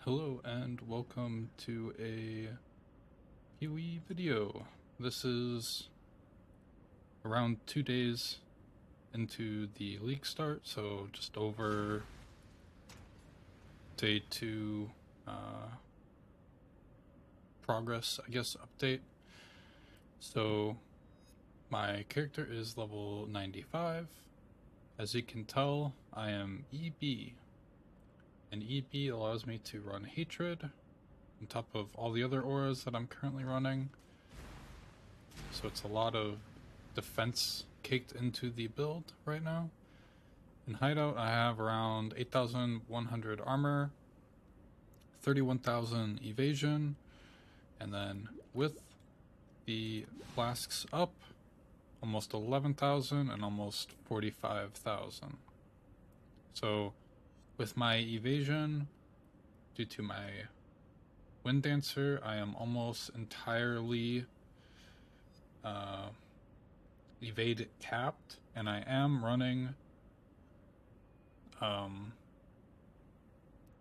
Hello and welcome to a PoE video. This is around 2 days into the league start, so just over day 2 progress, I guess, update. So my character is level 95. As you can tell, I am EB, and EB allows me to run Hatred on top of all the other auras that I'm currently running. So it's a lot of defense caked into the build right now. In Hideout, I have around 8,100 armor, 31,000 evasion, and then with the flasks up, almost 11,000 and almost 45,000. So with my evasion, due to my Wind Dancer, I am almost entirely evade capped, and I am running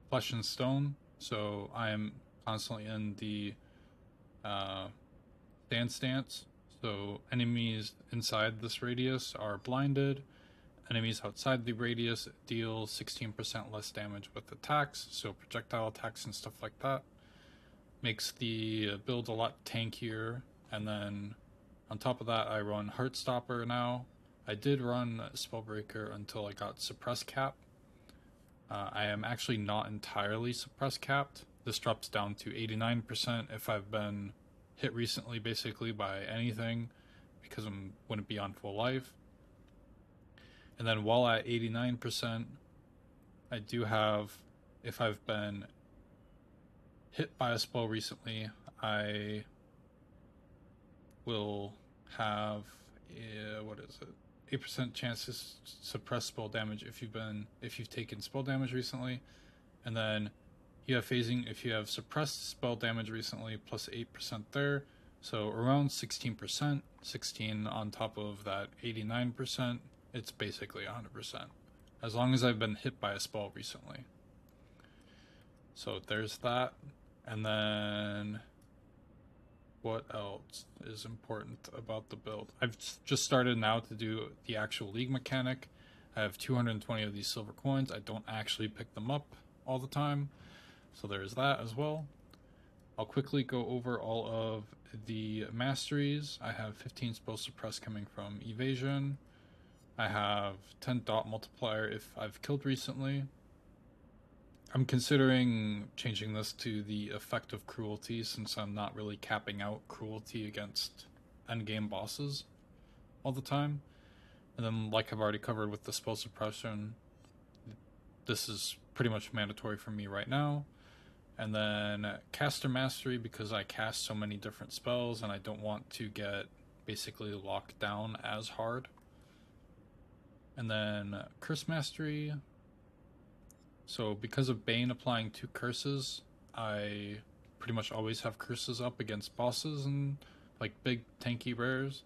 Flesh and Stone, so I am constantly in the dance stance. So enemies inside this radius are blinded. Enemies outside the radius deal 16% less damage with attacks, so projectile attacks and stuff like that. Makes the build a lot tankier, and then on top of that, I run Heartstopper now. I did run Spellbreaker until I got Suppress Cap. I am actually not entirely Suppress Capped. This drops down to 89% if I've been hit recently, basically, by anything, because I wouldn't be on full life. And then while at 89%, I do have, if I've been hit by a spell recently, I will have what is it? 8% chance to suppress spell damage if you've taken spell damage recently, and then you have phasing if you have suppressed spell damage recently plus 8% there, so around 16%, 16 on top of that 89%. It's basically 100% as long as I've been hit by a spell recently. So there's that, and then what else is important about the build? I've just started now to do the actual league mechanic. I have 220 of these silver coins. I don't actually pick them up all the time, so there's that as well. I'll quickly go over all of the masteries. I have 15 spell suppress coming from evasion. I have 10 dot multiplier if I've killed recently. I'm considering changing this to the effect of cruelty, since I'm not really capping out cruelty against endgame bosses all the time. And then, like I've already covered with the spell suppression, this is pretty much mandatory for me right now. And then caster mastery, because I cast so many different spells and I don't want to get basically locked down as hard. And then curse mastery. So because of Bane applying 2 curses, I pretty much always have curses up against bosses and like big tanky rares.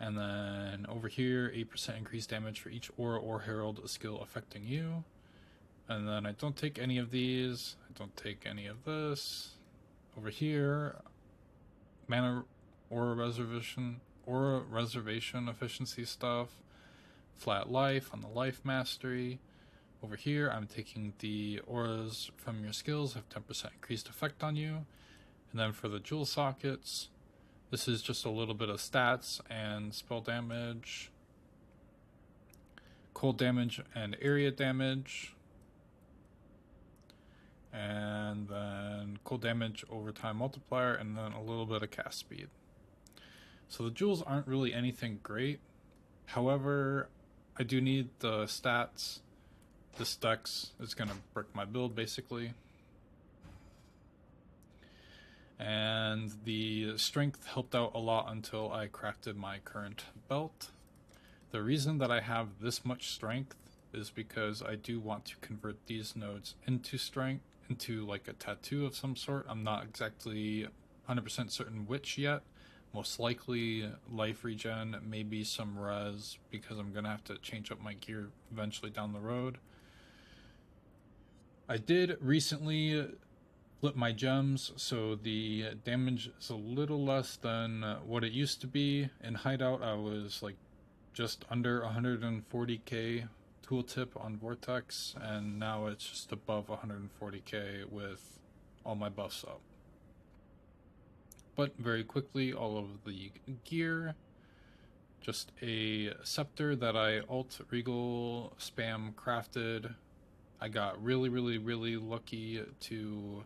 And then over here, 8% increased damage for each aura or herald skill affecting you. And then I don't take any of these. I don't take any of this. Over here, mana aura reservation efficiency stuff. Flat life on the life mastery. Over here, I'm taking the auras from your skills, have 10% increased effect on you. And then for the jewel sockets, this is just a little bit of stats and spell damage, cold damage and area damage, and then cold damage overtime multiplier, and then a little bit of cast speed. So the jewels aren't really anything great. However, I do need the stats. This dex is going to brick my build, basically. And the strength helped out a lot until I crafted my current belt. The reason that I have this much strength is because I do want to convert these nodes into strength, into like a tattoo of some sort. I'm not exactly 100% certain which yet. Most likely life regen, maybe some res, because I'm going to have to change up my gear eventually down the road. I did recently flip my gems, so the damage is a little less than what it used to be. In Hideout, I was like just under 140k tooltip on Vortex, and now it's just above 140k with all my buffs up. But very quickly, all of the gear, just a scepter that I alt regal spam crafted. I got really lucky to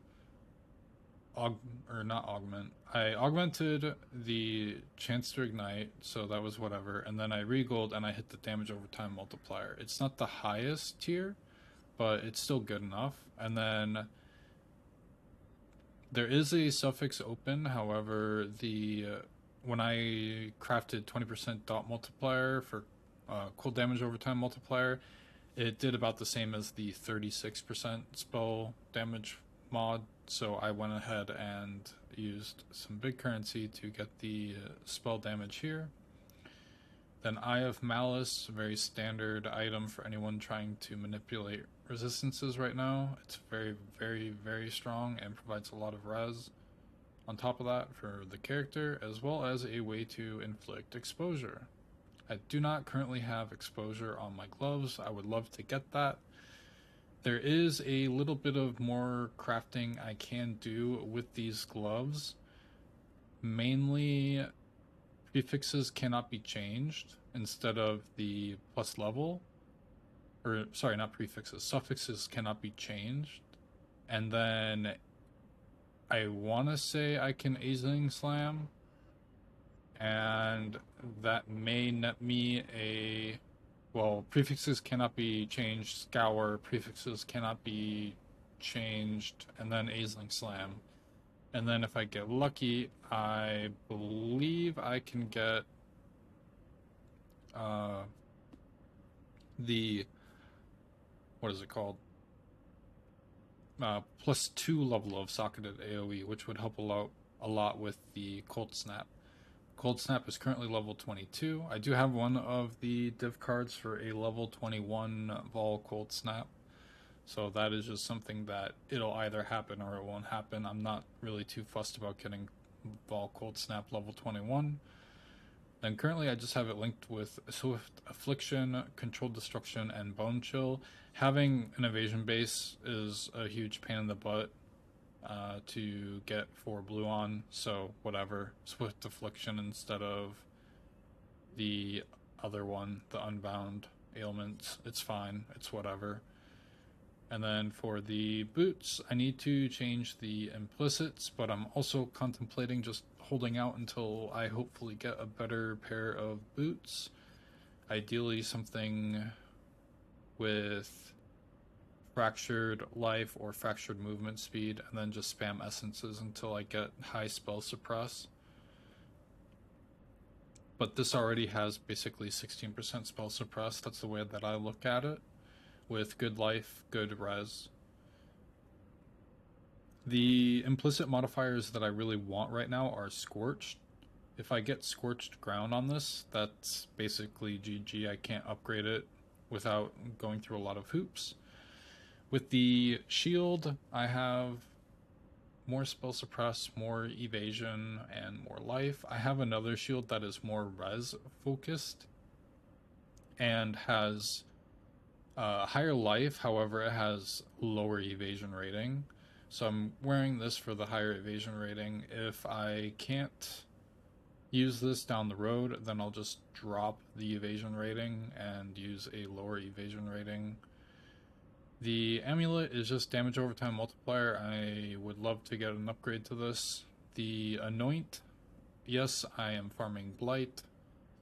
or not augment. I augmented the chance to ignite, so that was whatever, and then I regold and I hit the damage over time multiplier. It's not the highest tier, but it's still good enough. And then there is a suffix open, however, the when I crafted 20% dot multiplier for cold damage over time multiplier, it did about the same as the 36% spell damage mod, so I went ahead and used some big currency to get the spell damage here. Then Eye of Malice, a very standard item for anyone trying to manipulate resistances right now. It's very strong and provides a lot of res on top of that for the character, as well as a way to inflict exposure. I do not currently have exposure on my gloves. I would love to get that. There is a little bit of more crafting I can do with these gloves. Mainly, prefixes cannot be changed instead of the plus level. Or, sorry, not prefixes. Suffixes cannot be changed. And then I want to say I can Aisling Slam. And that may net me a... Well, prefixes cannot be changed. Scour, prefixes cannot be changed. And then Aisling Slam. And then if I get lucky, I believe I can get the... What is it called? +2 level of socketed AoE, which would help a lot with the Cold Snap. Cold Snap is currently level 22. I do have one of the div cards for a level 21 Vol Cold Snap. So that is just something that it'll either happen or it won't happen. I'm not really too fussed about getting Vol Cold Snap level 21. Then currently I just have it linked with Swift Affliction, Controlled Destruction, and Bone Chill. Having an evasion base is a huge pain in the butt to get for blue on, so whatever. Swift Affliction instead of the other one, the Unbound Ailments. It's fine, it's whatever. And then for the boots, I need to change the implicits, but I'm also contemplating just holding out until I hopefully get a better pair of boots. Ideally something with fractured life or fractured movement speed, and then just spam essences until I get high spell suppress. But this already has basically 16% spell suppress. That's the way that I look at it, with good life, good res. The implicit modifiers that I really want right now are Scorched. If I get Scorched Ground on this, that's basically GG. I can't upgrade it without going through a lot of hoops. With the shield, I have more spell suppress, more evasion, and more life. I have another shield that is more res focused and has higher life, however it has lower evasion rating. So I'm wearing this for the higher evasion rating. If I can't use this down the road, then I'll just drop the evasion rating and use a lower evasion rating. The amulet is just damage over time multiplier. I would love to get an upgrade to this. The anoint, yes, I am farming blight,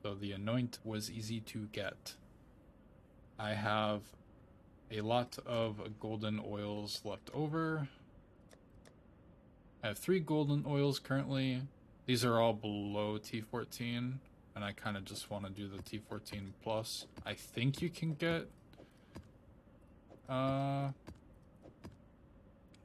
so the anoint was easy to get. I have a lot of golden oils left over. I have 3 golden oils currently. These are all below T14, and I kind of just want to do the T14 plus. I think you can get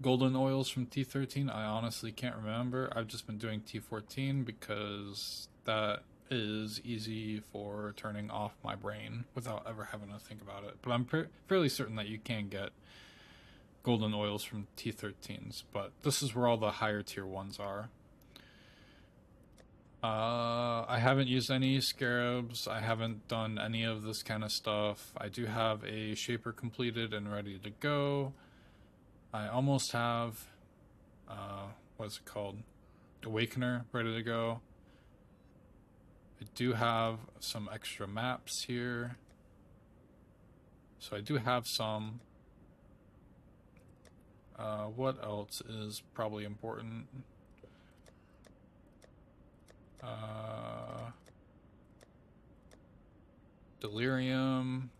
golden oils from T13. I honestly can't remember. I've just been doing T14 because that is easy for turning off my brain without ever having to think about it. But I'm fairly certain that you can get golden oils from T13s, but this is where all the higher tier ones are. I haven't used any scarabs. I haven't done any of this kind of stuff. I do have a shaper completed and ready to go. I almost have, what's it called? Awakener ready to go. I do have some extra maps here. So I do have some. What else is probably important? Delirium.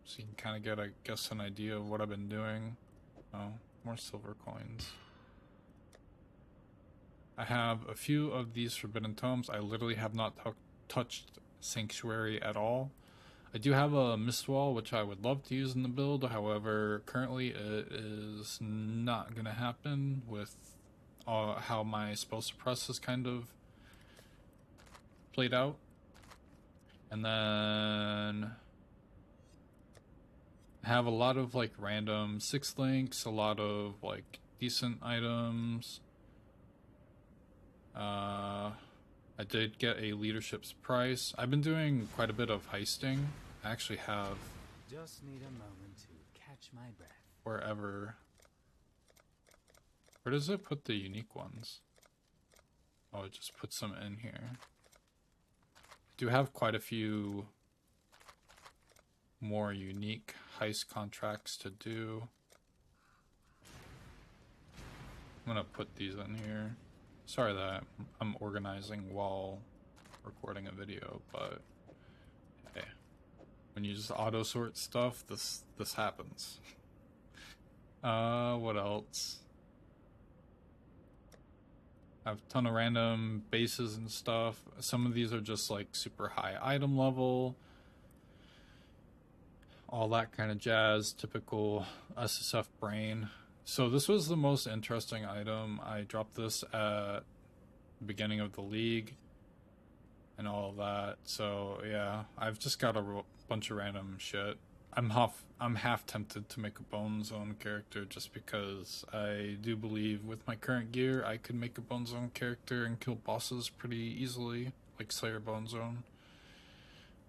So you can kind of get, I guess, an idea of what I've been doing. Oh, more silver coins. I have a few of these forbidden tomes. I literally have not touched Sanctuary at all. I do have a mist wall, which I would love to use in the build. However, currently it is not going to happen with how my spell suppress is kind of played out. And then I have a lot of like random 6 links, a lot of like decent items. I did get a leadership's price. I've been doing quite a bit of heisting. I actually have just need a moment to catch my breath. Where does it put the unique ones? Oh, it just puts them in here. I do have quite a few more unique heist contracts to do. I'm gonna put these in here. Sorry that I'm organizing while recording a video, but hey, when you just auto sort stuff, this happens. What else? I have a ton of random bases and stuff. Some of these are just like super high item level. All that kind of jazz, typical SSF brain. So this was the most interesting item. I dropped this at the beginning of the league and all of that. So yeah, I've just got a bunch of random shit. I'm half tempted to make a Bone Zone character just because I do believe with my current gear I could make a Bone Zone character and kill bosses pretty easily, like Slayer Bone Zone.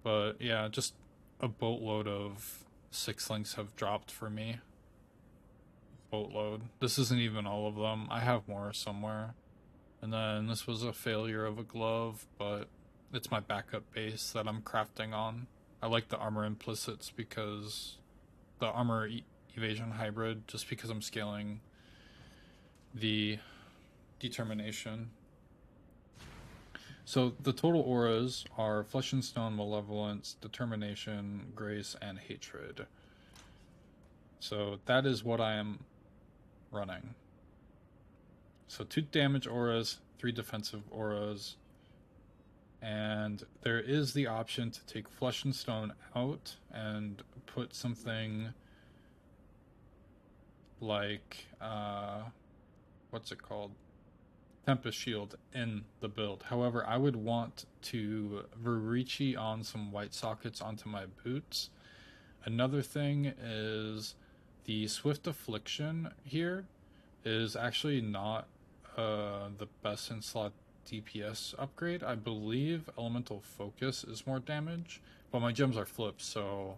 But yeah, just a boatload of 6 links have dropped for me. Boatload. This isn't even all of them. I have more somewhere. And then this was a failure of a glove, but it's my backup base that I'm crafting on. I like the armor implicits because the armor evasion hybrid, just because I'm scaling the determination. So the total auras are Flesh and Stone, Malevolence, Determination, Grace, and Hatred. So that is what I am running. So 2 damage auras, 3 defensive auras, and there is the option to take Flesh and Stone out and put something like, what's it called? Tempest Shield in the build. However, I would want to Verici on some white sockets onto my boots. Another thing is the Swift Affliction here is actually not the best in slot DPS upgrade. I believe Elemental Focus is more damage, but my gems are flipped, so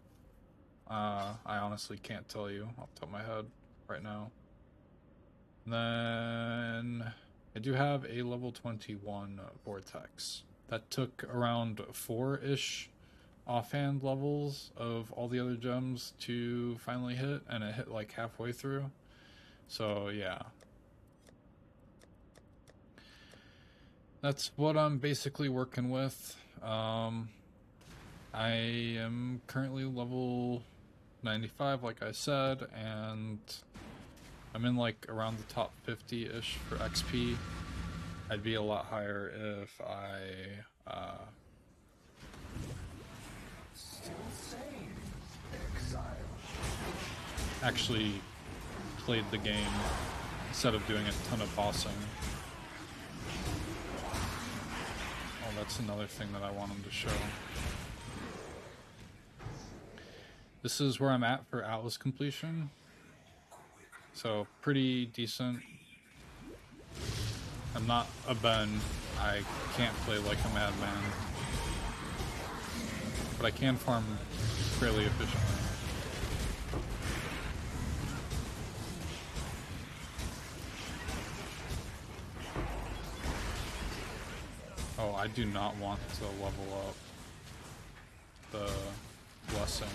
I honestly can't tell you off the top of my head right now. And then I do have a level 21 Vortex. That took around 4-ish offhand levels of all the other gems to finally hit, and it hit like halfway through. So yeah. That's what I'm basically working with. I am currently level 95, like I said, and I'm in like around the top 50-ish for XP. I'd be a lot higher if I actually played the game instead of doing a ton of bossing. Oh, that's another thing that I wanted to show. This is where I'm at for Atlas completion. So pretty decent. I'm not a Ben. I can't play like a madman. But I can farm fairly efficiently. Oh, I do not want to level up the blessing.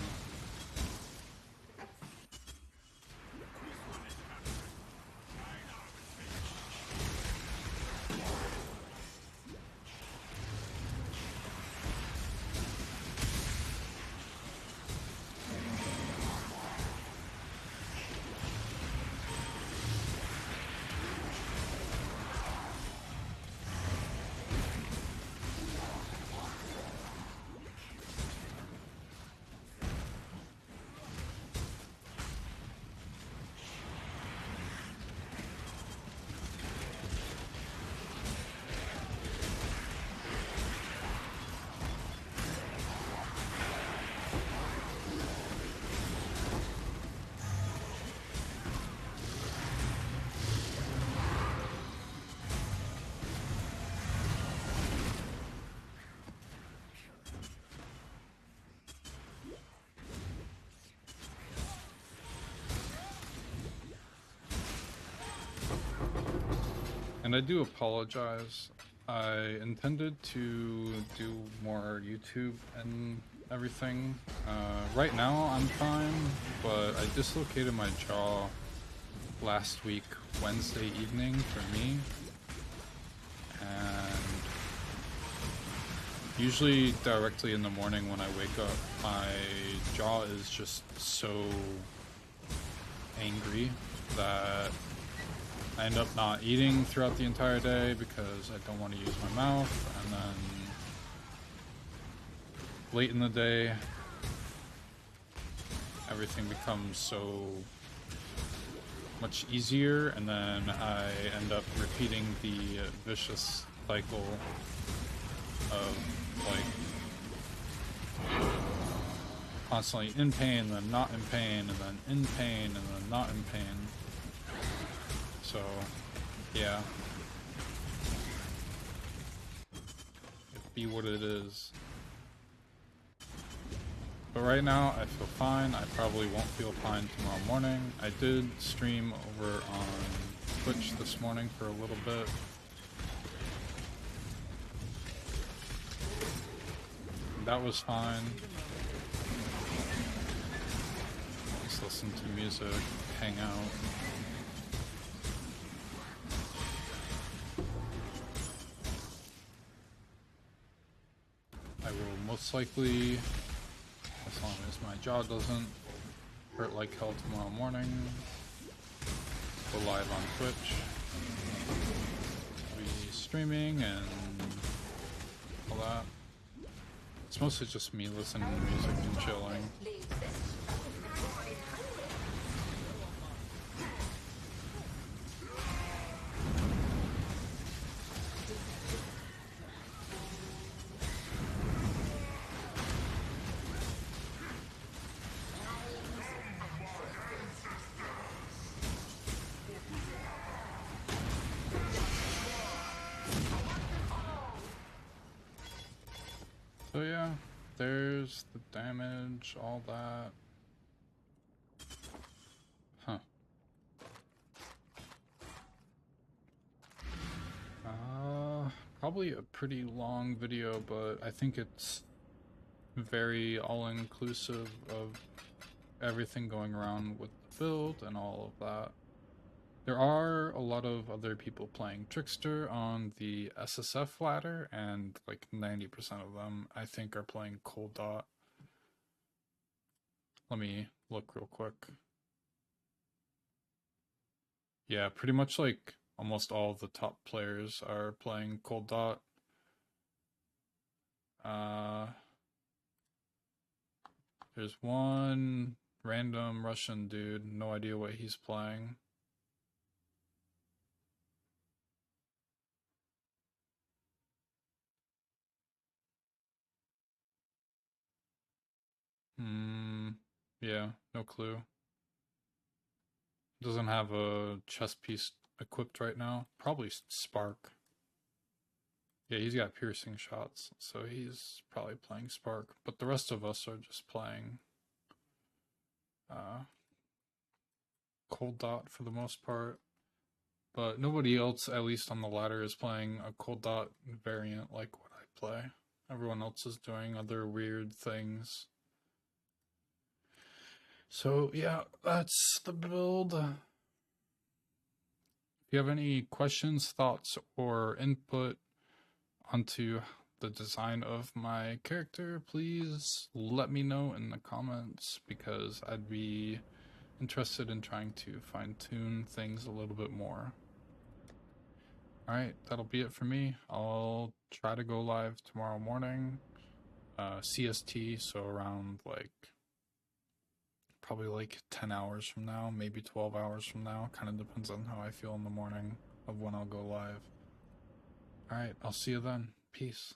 And I do apologize. I intended to do more YouTube and everything. Right now I'm fine, but I dislocated my jaw last week, Wednesday evening for me. And usually directly in the morning when I wake up, my jaw is just so angry that I end up not eating throughout the entire day because I don't want to use my mouth, and then late in the day, everything becomes so much easier, and then I end up repeating the vicious cycle of like constantly in pain, then not in pain, and then in pain, and then not in pain. So, yeah. It be what it is. But right now, I feel fine. I probably won't feel fine tomorrow morning. I did stream over on Twitch this morning for a little bit. That was fine. Just listen to music, hang out. I will most likely, as long as my jaw doesn't hurt like hell tomorrow morning, go live on Twitch. I'll be streaming and all that. It's mostly just me listening to music and chilling. So yeah, there's the damage, all that. Huh. Probably a pretty long video, but I think it's very all-inclusive of everything going around with the build and all of that. There are a lot of other people playing Trickster on the SSF ladder, and like 90% of them, I think, are playing Cold Dot. Let me look real quick. Yeah, pretty much like almost all of the top players are playing Cold Dot. There's one random Russian dude, no idea what he's playing. Yeah, no clue. Doesn't have a chest piece equipped right now. Probably Spark. Yeah, he's got piercing shots, so he's probably playing Spark. But the rest of us are just playing Cold Dot for the most part. But nobody else, at least on the ladder, is playing a Cold Dot variant like what I play. Everyone else is doing other weird things. So yeah, that's the build. If you have any questions, thoughts, or input onto the design of my character, please let me know in the comments, because I'd be interested in trying to fine-tune things a little bit more. Alright, that'll be it for me. I'll try to go live tomorrow morning, CST, so around like probably like 10 hours from now, maybe 12 hours from now. Kind of depends on how I feel in the morning of when I'll go live. Alright, I'll see you then. Peace.